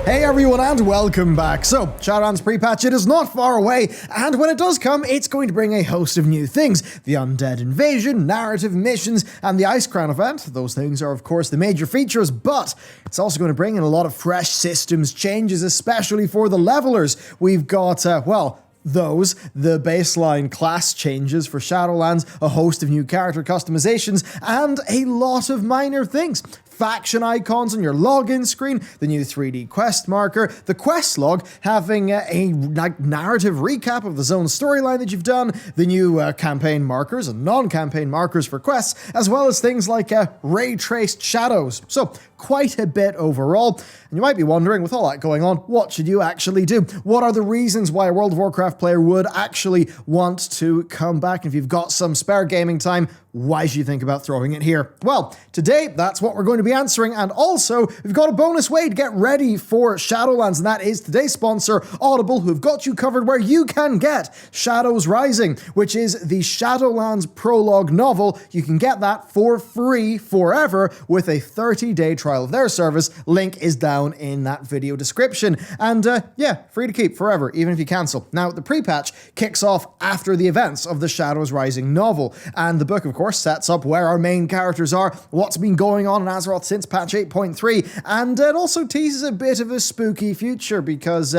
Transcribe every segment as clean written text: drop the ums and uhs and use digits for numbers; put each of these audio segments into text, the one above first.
Hey everyone and welcome back. So, Shadowlands Prepatch, it is not far away, and when it does come, it's going to bring a host of new things. The Undead Invasion, narrative missions, and the Ice Crown event. Those things are of course the major features, but it's also going to bring in a lot of fresh systems changes, especially for the levelers. We've got, the baseline class changes for Shadowlands, a host of new character customizations, and a lot of minor things. Faction icons on your login screen, the new 3D quest marker, the quest log having a narrative recap of the zone storyline that you've done, the new campaign markers and non-campaign markers for quests, as well as things like ray-traced shadows. So, quite a bit overall. And you might be wondering, with all that going on, what should you actually do? What are the reasons why a World of Warcraft player would actually want to come back? And if you've got some spare gaming time, why should you think about throwing it here? Well, today, that's what we're going to be answering, and also, we've got a bonus way to get ready for Shadowlands, and that is today's sponsor, Audible, who've got you covered where you can get Shadows Rising, which is the Shadowlands prologue novel. You can get that for free forever with a 30-day trial of their service. Link is down in that video description, and free to keep forever, even if you cancel. Now, the pre-patch kicks off after the events of the Shadows Rising novel, and the book, of course, sets up where our main characters are, what's been going on in Azeroth since patch 8.3, and it also teases a bit of a spooky future because,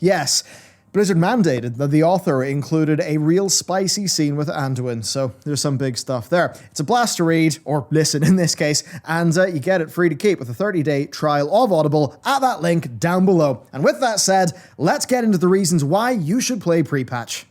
yes, Blizzard mandated that the author included a real spicy scene with Anduin, so there's some big stuff there. It's a blast to read, or listen in this case, and you get it free to keep with a 30-day trial of Audible at that link down below. And with that said, let's get into the reasons why you should play Prepatch.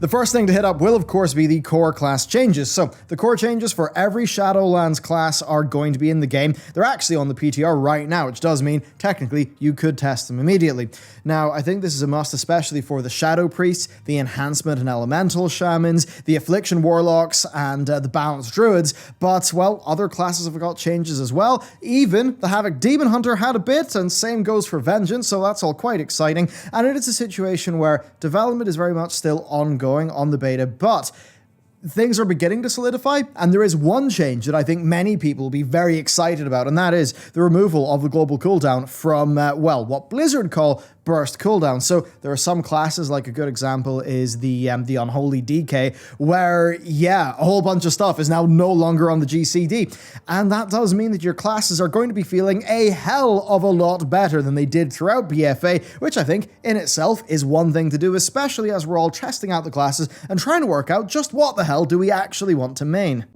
The first thing to hit up will, of course, be the core class changes. So, the core changes for every Shadowlands class are going to be in the game. They're actually on the PTR right now, which does mean, technically, you could test them immediately. Now, I think this is a must, especially for the Shadow Priests, the Enhancement and Elemental Shamans, the Affliction Warlocks, and the Balanced Druids, but, well, other classes have got changes as well. Even the Havoc Demon Hunter had a bit, and same goes for Vengeance, so that's all quite exciting. And it is a situation where development is very much still ongoing on the beta, but things are beginning to solidify, and there is one change that I think many people will be very excited about, and that is the removal of the global cooldown from, what Blizzard call burst cooldown. So there are some classes, like a good example is the Unholy DK, where, a whole bunch of stuff is now no longer on the GCD. And that does mean that your classes are going to be feeling a hell of a lot better than they did throughout BFA, which I think in itself is one thing to do, especially as we're all testing out the classes and trying to work out just what the hell do we actually want to main.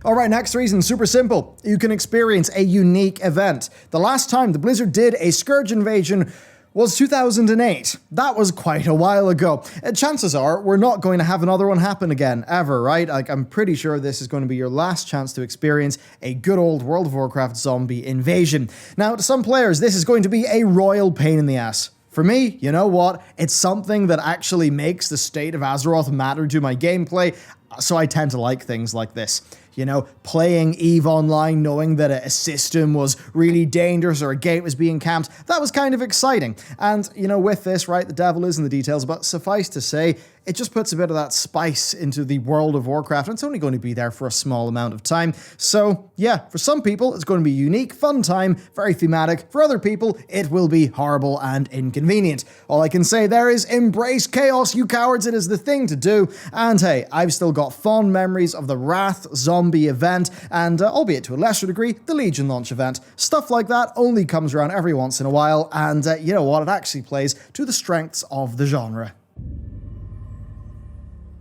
Alright, next reason, super simple. You can experience a unique event. The last time the Blizzard did a Scourge Invasion was 2008. That was quite a while ago. Chances are we're not going to have another one happen again, ever, right? Like, I'm pretty sure this is going to be your last chance to experience a good old World of Warcraft zombie invasion. Now, to some players, this is going to be a royal pain in the ass. For me, you know what? It's something that actually makes the state of Azeroth matter to my gameplay, so I tend to like things like this. You know, playing EVE Online, knowing that a system was really dangerous or a gate was being camped, that was kind of exciting. And, you know, with this, right, the devil is in the details, but suffice to say, it just puts a bit of that spice into the World of Warcraft, and it's only going to be there for a small amount of time. So, yeah, for some people, it's going to be a unique, fun time, very thematic. For other people, it will be horrible and inconvenient. All I can say there is embrace chaos, you cowards, it is the thing to do. And hey, I've still got fond memories of the Wrath Zombie event, and albeit to a lesser degree, the Legion launch event. Stuff like that only comes around every once in a while, and you know what, it actually plays to the strengths of the genre.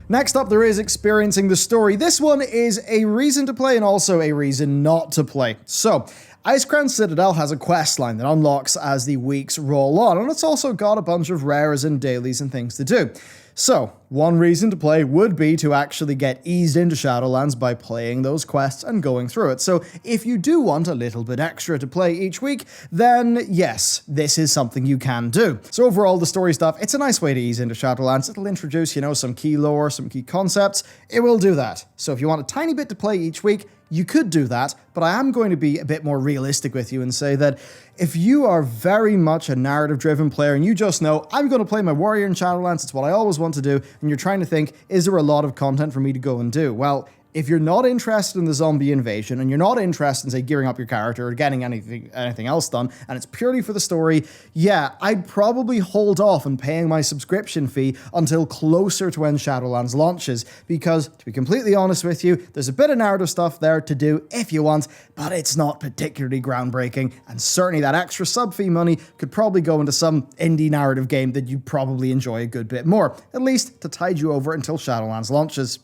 Next up, there is experiencing the story. This one is a reason to play and also a reason not to play. So, Icecrown Citadel has a questline that unlocks as the weeks roll on, and it's also got a bunch of rares and dailies and things to do. So, one reason to play would be to actually get eased into Shadowlands by playing those quests and going through it. So, if you do want a little bit extra to play each week, then yes, this is something you can do. So overall, the story stuff, it's a nice way to ease into Shadowlands. It'll introduce, you know, some key lore, some key concepts. It will do that. So if you want a tiny bit to play each week, you could do that, but I am going to be a bit more realistic with you and say that if you are very much a narrative-driven player and you just know, I'm going to play my warrior in Shadowlands, it's what I always want to do, and you're trying to think, is there a lot of content for me to go and do? Well, if you're not interested in the zombie invasion and you're not interested in, say, gearing up your character or getting anything else done, and it's purely for the story, yeah, I'd probably hold off on paying my subscription fee until closer to when Shadowlands launches, because, to be completely honest with you, there's a bit of narrative stuff there to do if you want, but it's not particularly groundbreaking, and certainly that extra sub fee money could probably go into some indie narrative game that you probably enjoy a good bit more, at least to tide you over until Shadowlands launches.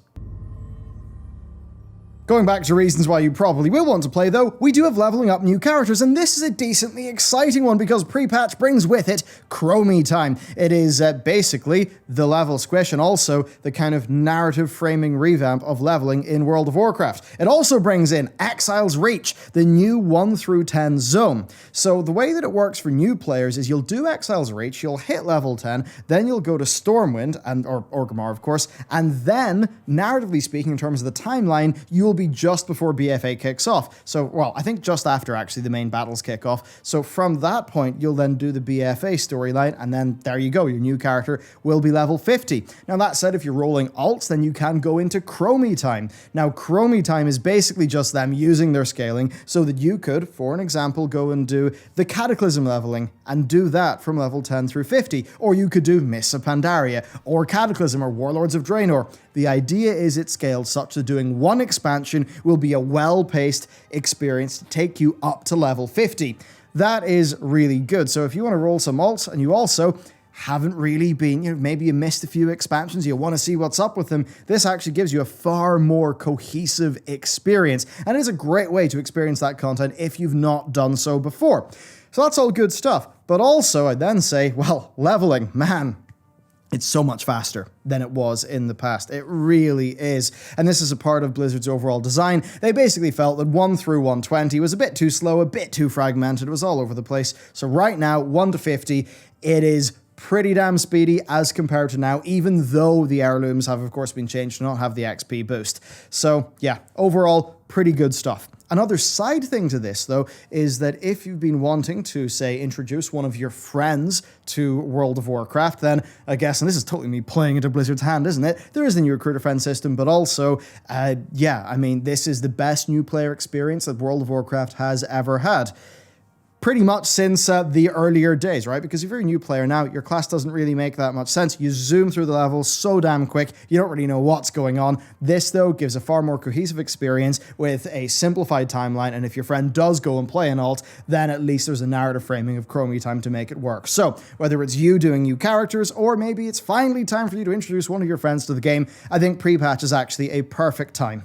Going back to reasons why you probably will want to play though, we do have leveling up new characters, and this is a decently exciting one because Prepatch brings with it Chromie time. It is basically the level squish and also the kind of narrative framing revamp of leveling in World of Warcraft. It also brings in Exile's Reach, the new 1 through 10 zone. So the way that it works for new players is you'll do Exile's Reach, you'll hit level 10, then you'll go to Stormwind, or Orgrimmar of course, and then, narratively speaking in terms of the timeline, you'll be just before BFA kicks off. So, well, I think just after actually the main battles kick off. So from that point, you'll then do the BFA storyline, and then there you go, your new character will be level 50. Now that said, if you're rolling alts, then you can go into Chromie time. Now, Chromie time is basically just them using their scaling so that you could, for an example, go and do the Cataclysm leveling and do that from level 10 through 50. Or you could do Mists of Pandaria, or Cataclysm, or Warlords of Draenor. The idea is it's scaled such that doing one expansion will be a well-paced experience to take you up to level 50. That is really good. So if you want to roll some alts and you also haven't really been, maybe you missed a few expansions, you want to see what's up with them, this actually gives you a far more cohesive experience. And it is a great way to experience that content if you've not done so before. So that's all good stuff. But also, I'd then say, well, leveling, man, it's so much faster than it was in the past. It really is. And this is a part of Blizzard's overall design. They basically felt that 1 through 120 was a bit too slow, a bit too fragmented. It was all over the place. So right now, 1 to 50, it is pretty damn speedy as compared to now, even though the heirlooms have, of course, been changed to not have the XP boost. So yeah, overall, pretty good stuff. Another side thing to this, though, is that if you've been wanting to, say, introduce one of your friends to World of Warcraft, then I guess, and this is totally me playing into Blizzard's hand, isn't it? There is the new recruiter friend system, but also, yeah, I mean, this is the best new player experience that World of Warcraft has ever had. Pretty much since the earlier days, right? Because if you're a new player now, your class doesn't really make that much sense. You zoom through the levels so damn quick, you don't really know what's going on. This, though, gives a far more cohesive experience with a simplified timeline, and if your friend does go and play an alt, then at least there's a narrative framing of Chromie time to make it work. So, whether it's you doing new characters, or maybe it's finally time for you to introduce one of your friends to the game, I think Prepatch is actually a perfect time.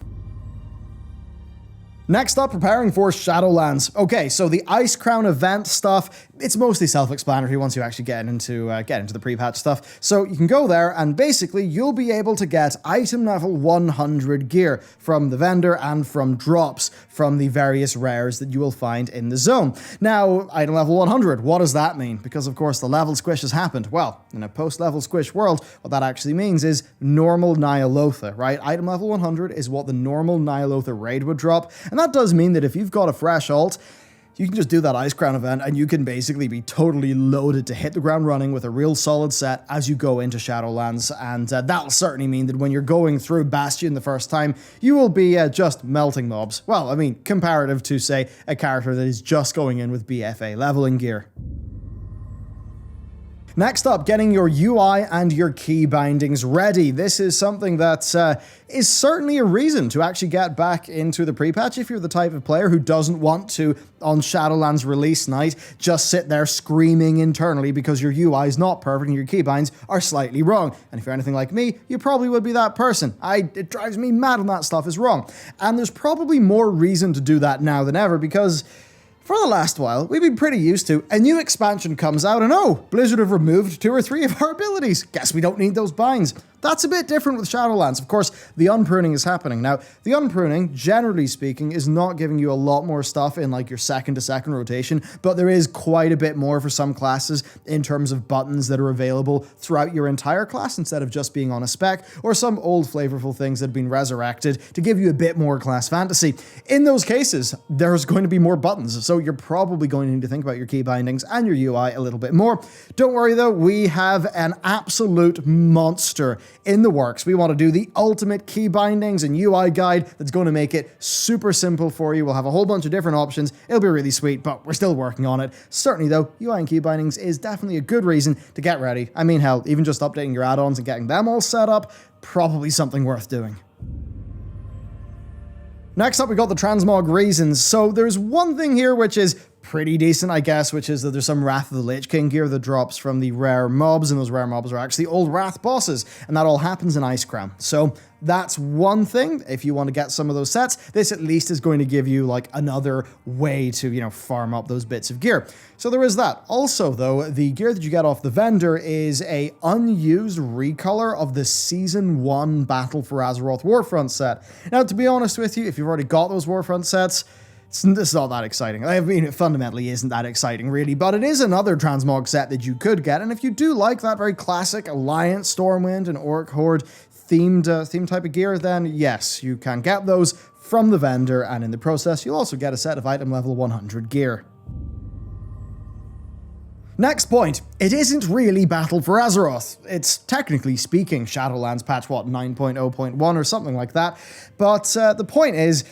Next up, preparing for Shadowlands. Okay, so the Ice Crown event stuff, it's mostly self-explanatory once you actually get into the pre-patch stuff. So you can go there and basically you'll be able to get item level 100 gear from the vendor and from drops from the various rares that you will find in the zone. Now, item level 100, what does that mean? Because of course the level squish has happened. Well, in a post-level squish world, what that actually means is normal Nyalotha, right? Item level 100 is what the normal Nyalotha raid would drop. And that does mean that if you've got a fresh alt, you can just do that Ice Crown event and you can basically be totally loaded to hit the ground running with a real solid set as you go into Shadowlands. And that'll certainly mean that when you're going through Bastion the first time, you will be just melting mobs. Well, I mean, comparative to, say, a character that is just going in with BFA leveling gear. Next up, getting your UI and your key bindings ready. This is something that is certainly a reason to actually get back into the pre-patch if you're the type of player who doesn't want to, on Shadowlands release night, just sit there screaming internally because your UI is not perfect and your keybinds are slightly wrong. And if you're anything like me, you probably would be that person. It drives me mad when that stuff is wrong. And there's probably more reason to do that now than ever because for the last while, we've been pretty used to a new expansion comes out and oh, Blizzard have removed 2 or 3 of our abilities. Guess we don't need those binds. That's a bit different with Shadowlands. Of course, the unpruning is happening. Now, the unpruning, generally speaking, is not giving you a lot more stuff in like your second to second rotation, but there is quite a bit more for some classes in terms of buttons that are available throughout your entire class instead of just being on a spec, or some old flavorful things that have been resurrected to give you a bit more class fantasy. In those cases, there's going to be more buttons, so you're probably going to need to think about your key bindings and your UI a little bit more. Don't worry though, we have an absolute monster in the works. We want to do the ultimate key bindings and UI guide that's going to make it super simple for you. We'll have a whole bunch of different options. It'll be really sweet, but we're still working on it. Certainly though, UI and key bindings is definitely a good reason to get ready. I mean, hell, even just updating your add-ons and getting them all set up, probably something worth doing. Next up, we got the transmog reasons. So there's one thing here which is pretty decent, I guess, which is that there's some Wrath of the Lich King gear that drops from the rare mobs, and those rare mobs are actually old Wrath bosses, and that all happens in Icecrown. So that's one thing. If you want to get some of those sets, this at least is going to give you like another way to, you know, farm up those bits of gear. So there is that. Also, though, the gear that you get off the vendor is a unused recolor of the Season 1 Battle for Azeroth Warfront set. Now, to be honest with you, if you've already got those Warfront sets, it's not that exciting. I mean, it fundamentally isn't that exciting, really, but it is another transmog set that you could get, and if you do like that very classic Alliance, Stormwind, and Orc Horde theme type of gear, then yes, you can get those from the vendor, and in the process, you'll also get a set of item level 100 gear. Next point, it isn't really Battle for Azeroth. It's technically speaking Shadowlands patch, 9.0.1 or something like that, but the point is,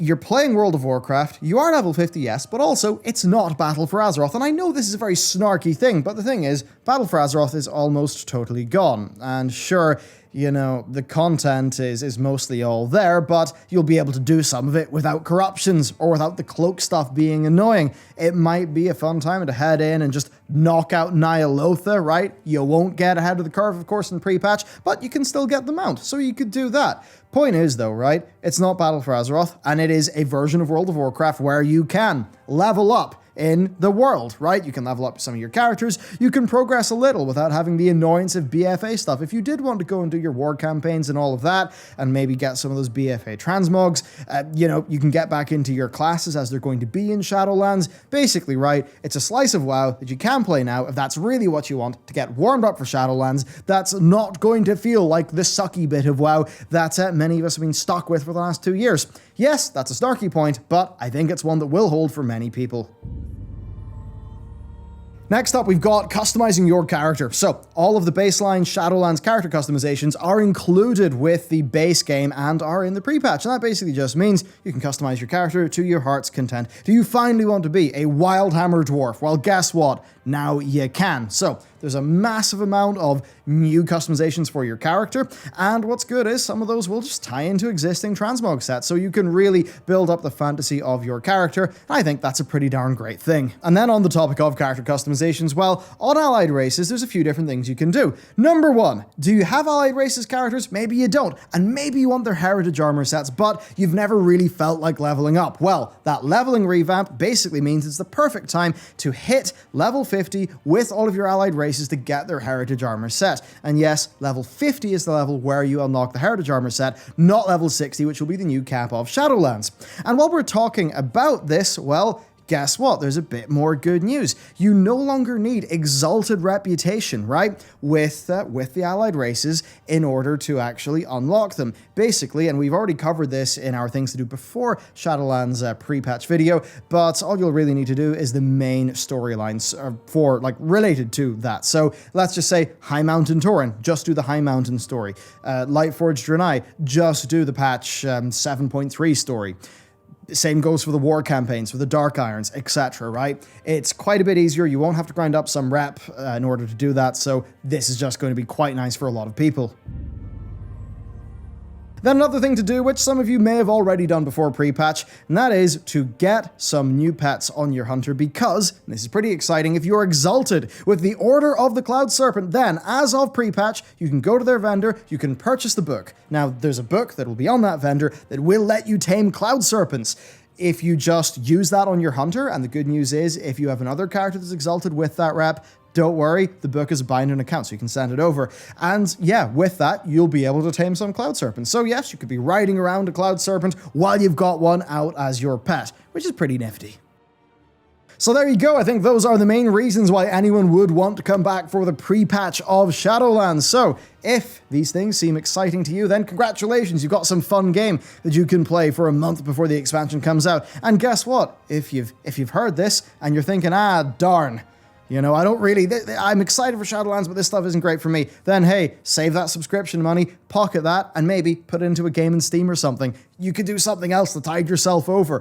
you're playing World of Warcraft, you are level 50, yes, but also, it's not Battle for Azeroth. And I know this is a very snarky thing, but the thing is, Battle for Azeroth is almost totally gone. And sure, you know, the content is mostly all there, but you'll be able to do some of it without corruptions or without the cloak stuff being annoying. It might be a fun time to head in and just knock out Nyalotha, right? You won't get ahead of the curve, of course, in pre-patch, but you can still get the mount, so you could do that. Point is, though, right, it's not Battle for Azeroth, and it is a version of World of Warcraft where you can level up in the world, right? You can level up some of your characters, you can progress a little without having the annoyance of BFA stuff. If you did want to go and do your war campaigns and all of that, and maybe get some of those BFA transmogs, you know, you can get back into your classes as they're going to be in Shadowlands. Basically, right, it's a slice of WoW that you can play now if that's really what you want to get warmed up for Shadowlands. That's not going to feel like the sucky bit of WoW that many of us have been stuck with for the last 2 years. Yes, that's a snarky point, but I think it's one that will hold for many people. Next up, we've got customizing your character. So, all of the baseline Shadowlands character customizations are included with the base game and are in the pre-patch. And that basically just means you can customize your character to your heart's content. Do you finally want to be a Wildhammer dwarf? Well, guess what? Now you can. So, there's a massive amount of new customizations for your character, and what's good is some of those will just tie into existing transmog sets, so you can really build up the fantasy of your character, and I think that's a pretty darn great thing. And then on the topic of character customizations, well, on allied races, there's a few different things you can do. Number one, do you have allied races characters? Maybe you don't, and maybe you want their heritage armor sets, but you've never really felt like leveling up. Well, that leveling revamp basically means it's the perfect time to hit level 50 with all of your allied races to get their heritage armor set. And yes, level 50 is the level where you unlock the heritage armor set, not level 60, which will be the new cap of Shadowlands. And while we're talking about this, well, guess what? There's a bit more good news. You no longer need Exalted Reputation, right? With the allied races in order to actually unlock them. Basically, and we've already covered this in our things to do before Shadowlands pre-patch video, but all you'll really need to do is the main storylines related to that. So let's just say High Mountain Tauren, just do the High Mountain story. Lightforged Draenei, just do the patch 7.3 story. Same goes for the war campaigns, for the Dark Irons, etc., right? It's quite a bit easier. You won't have to grind up some rep in order to do that, so this is just going to be quite nice for a lot of people. Then another thing to do, which some of you may have already done before pre-patch, and that is to get some new pets on your hunter because, and this is pretty exciting, if you're exalted with the Order of the Cloud Serpent, then as of pre-patch, you can go to their vendor, you can purchase the book. Now, there's a book that will be on that vendor that will let you tame Cloud Serpents. If you just use that on your hunter, and the good news is, if you have another character that's exalted with that rep, don't worry, the book is a binding account, so you can send it over. And yeah, with that, you'll be able to tame some Cloud Serpents. So yes, you could be riding around a Cloud Serpent while you've got one out as your pet, which is pretty nifty. So there you go, I think those are the main reasons why anyone would want to come back for the pre-patch of Shadowlands. So, if these things seem exciting to you, then congratulations, you've got some fun game that you can play for a month before the expansion comes out. And guess what? If you've heard this and you're thinking, darn, You know, I don't really, I'm excited for Shadowlands, but this stuff isn't great for me. Then, hey, save that subscription money, pocket that, and maybe put it into a game in Steam or something. You could do something else to tide yourself over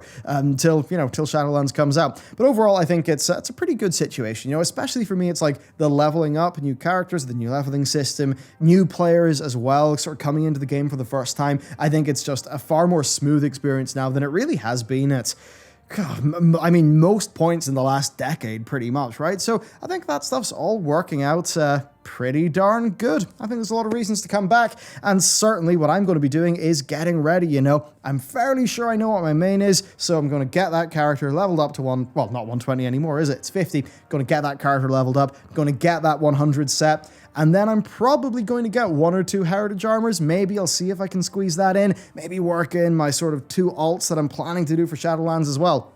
till Shadowlands comes out. But overall, I think it's a pretty good situation, you know, especially for me. It's like the leveling up, new characters, the new leveling system, new players as well, sort of coming into the game for the first time. I think it's just a far more smooth experience now than it really has been at, I mean, most points in the last decade, pretty much, right? So I think that stuff's all working out pretty darn good. I think there's a lot of reasons to come back, and certainly what I'm going to be doing is getting ready, you know. I'm fairly sure I know what my main is, so I'm going to get that character leveled up to not 120 anymore, is it? It's 50. Going to get that character leveled up, going to get that 100 set, and then I'm probably going to get 1 or 2 Heritage Armors. Maybe I'll see if I can squeeze that in. Maybe work in my sort of 2 alts that I'm planning to do for Shadowlands as well.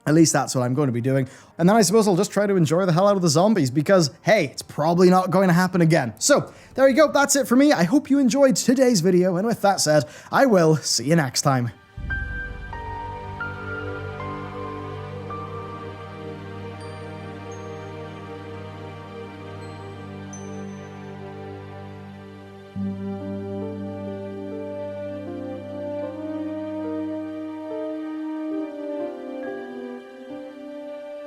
At least that's what I'm going to be doing. And then I suppose I'll just try to enjoy the hell out of the zombies because, hey, it's probably not going to happen again. So, there you go. That's it for me. I hope you enjoyed today's video. And with that said, I will see you next time.